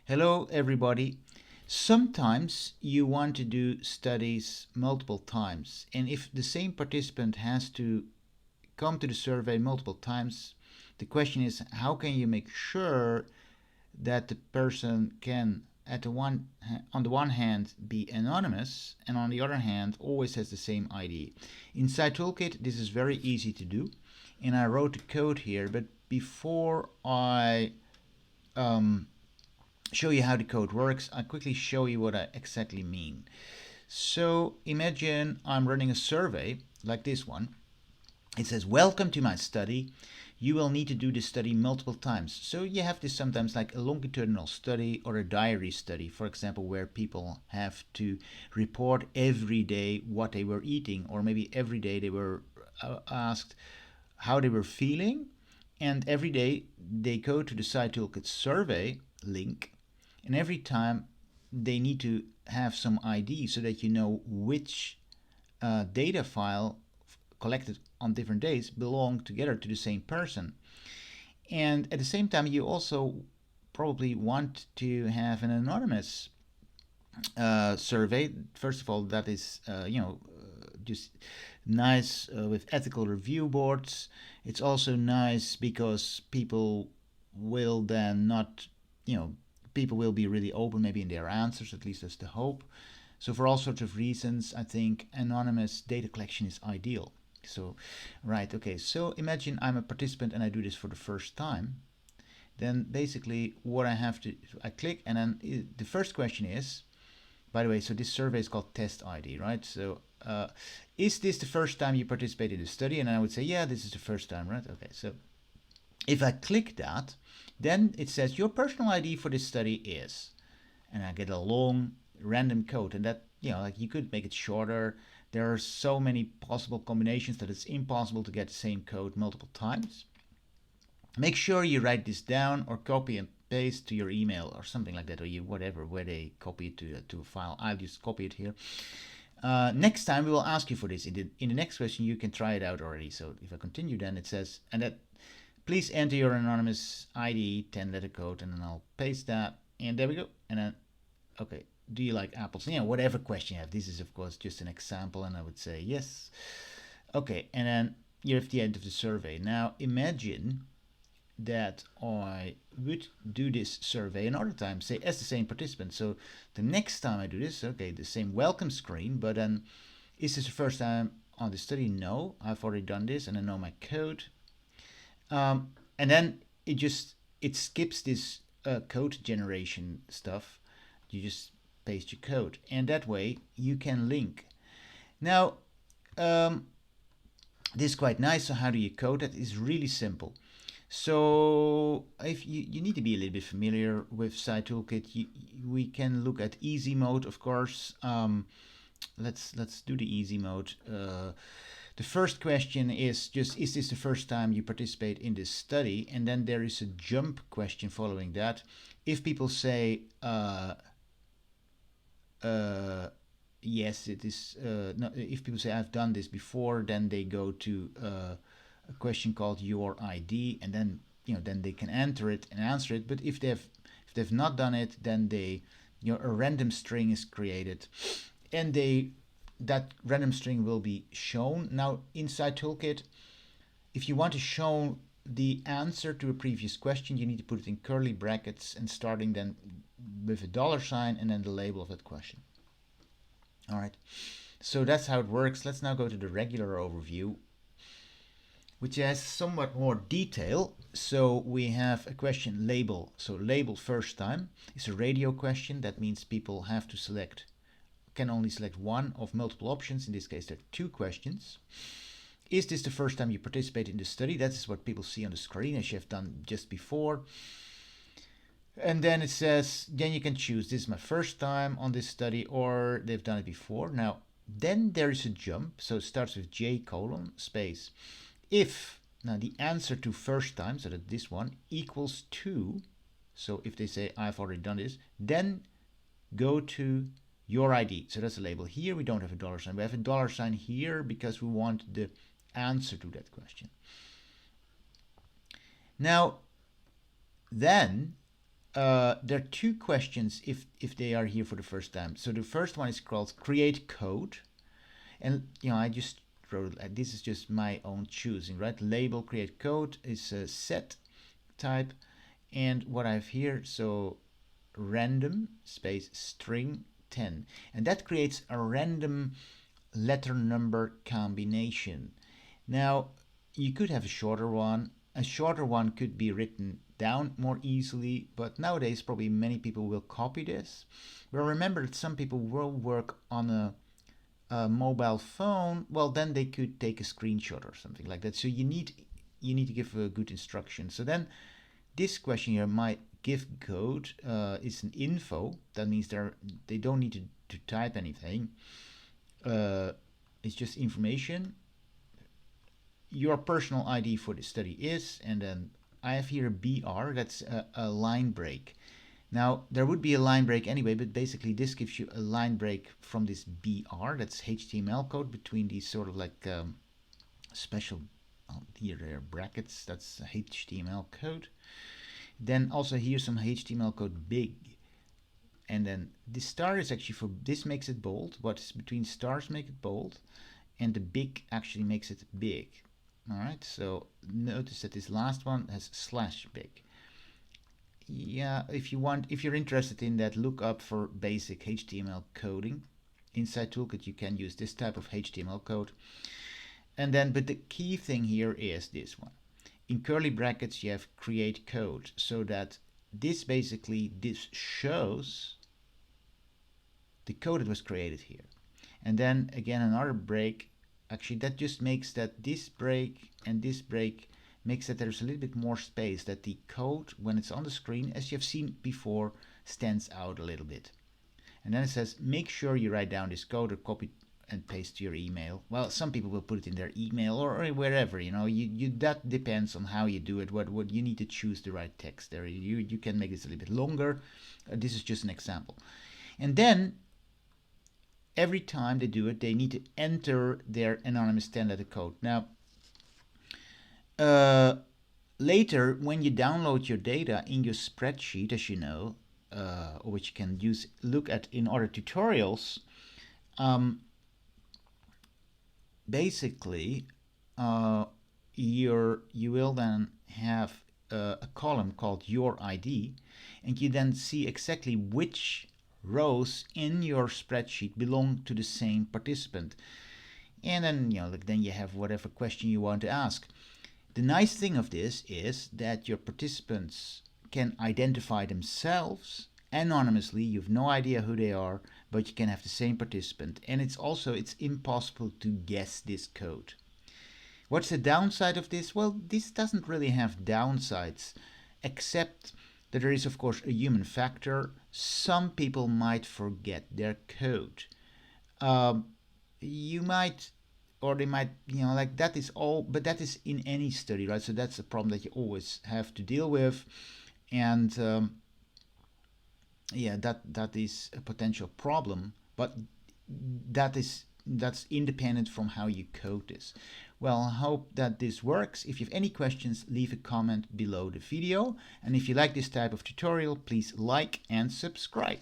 Hello, everybody. Sometimes you want to do studies multiple times, and if the same participant has to come to the survey multiple times, the question is how can you make sure that the person can, on the one hand, be anonymous, and on the other hand, always has the same ID. In PsyToolkit, this is very easy to do, and I wrote the code here. But before I show you how the code works, I'll quickly show you what I exactly mean. So imagine I'm running a survey like this one. It says, welcome to my study. You will need to do this study multiple times. So you have this sometimes like a longitudinal study or a diary study, for example, where people have to report every day what they were eating, or maybe every day they were asked how they were feeling, and every day they go to the PsyToolkit survey link, and every time they need to have some ID so that you know which data file collected on different days belong together to the same person. And at the same time, you also probably want to have an anonymous survey. First of all, that is, just nice with ethical review boards. It's also nice because people will then not, people will be really open maybe in their answers, at least that's the hope. So for all sorts of reasons, I think anonymous data collection is ideal. So, right, okay, so imagine I'm a participant and I do this for the first time. Then basically what I click, and then the first question is, by the way, so this survey is called test ID, right? So is this the first time you participate in the study? And I would say, yeah, this is the first time, right? Okay, so if I click that, then it says your personal ID for this study is, and I get a long random code, and that, like you could make it shorter. There are so many possible combinations that it's impossible to get the same code multiple times. Make sure you write this down or copy and paste to your email or something like that, or whatever, where they copy it to a file. I'll just copy it here. Next time we will ask you for this. In the next question you can try it out already. So if I continue, then it says, and that please enter your anonymous ID 10-letter code, and then I'll paste that, and there we go. And then, okay, do you like apples? Whatever question you have. This is of course just an example, and I would say yes. Okay, and then you're at the end of the survey. Now imagine that I would do this survey another time, say as the same participant. So the next time I do this, okay, the same welcome screen, but then is this the first time on the study? No, I've already done this and I know my code. And then it skips this code generation stuff. You just paste your code, and that way you can link. Now, this is quite nice. So how do you code that? It's really simple. So if you need to be a little bit familiar with PsyToolkit, we can look at easy mode, of course. Let's do the easy mode. The first question is just, is this the first time you participate in this study? And then there is a jump question following that. If people say yes, it is. No, if people say I've done this before, then they go to a question called your ID, and then then they can enter it and answer it. But if they've not done it, then a random string is created, and that random string will be shown. Now inside PsyToolkit, if you want to show the answer to a previous question, you need to put it in curly brackets and starting then with a $sign and then the label of that question. All right, so that's how it works. Let's now go to the regular overview, which has somewhat more detail. So we have a question label. So label first time is a radio question. That means people have to can only select one of multiple options. In this case, there are 2 questions. Is this the first time you participate in the study? That is what people see on the screen, as you have done just before. And then it says, then you can choose, this is my first time on this study, or they've done it before. Now, then there is a jump. So it starts with J : space. If now the answer to first time, so that this one equals 2, so if they say I've already done this, then go to your ID. So that's a label. Here we don't have a $sign. We have a $sign here because we want the answer to that question. Now, then there are two questions if they are here for the first time. So the first one is called create code, and I just wrote this is just my own choosing, right? Label create code is a set type, and what I have here, so random space string 10, and that creates a random letter number combination. Now you could have a shorter one. A shorter one could be written down more easily, but nowadays probably many people will copy this. Well, remember that some people will work on a mobile phone. Well, then they could take a screenshot or something like that. So you need to give a good instruction. So then this question here, my give code, is an info. That means they don't need to type anything. It's just information. Your personal ID for the study is, and then I have here a BR, that's a line break. Now there would be a line break anyway, but basically this gives you a line break from this BR, that's HTML code between these sort of like special, here there are brackets, that's HTML code. Then also here's some HTML code big, and then the star is actually for, this makes it bold, what's between stars make it bold, and the big actually makes it big. All right, so notice that this last one has slash big. Yeah, if you're interested in that, look up for basic HTML coding. Inside Toolkit you can use this type of HTML code. And then, but the key thing here is this one. In curly brackets you have create code, so that this shows the code that was created here. And then again another break. Actually, that just makes that this break and this break makes that there's a little bit more space, that the code, when it's on the screen, as you've seen before, stands out a little bit. And then it says, make sure you write down this code or copy and paste to your email. Well, some people will put it in their email or wherever, that depends on how you do it. What you need to choose the right text there. You can make this a little bit longer. This is just an example. And then every time they do it, they need to enter their anonymous 10-letter code. Now, later, when you download your data in your spreadsheet, as you know, or which you can look at in other tutorials, basically, you will then have a column called your ID, and you then see exactly which rows in your spreadsheet belong to the same participant. And then then you have whatever question you want to ask. The nice thing of this is that your participants can identify themselves anonymously. You have no idea who they are, but you can have the same participant. And it's impossible to guess this code. What's the downside of this? Well, this doesn't really have downsides, except that there is of course a human factor. Some people might forget their code. You might, or they might, like that is all, but that is in any study, right? So that's a problem that you always have to deal with. And yeah, that is a potential problem, but that's independent from how you code this. Well, I hope that this works. If you have any questions, leave a comment below the video. And if you like this type of tutorial, please like and subscribe.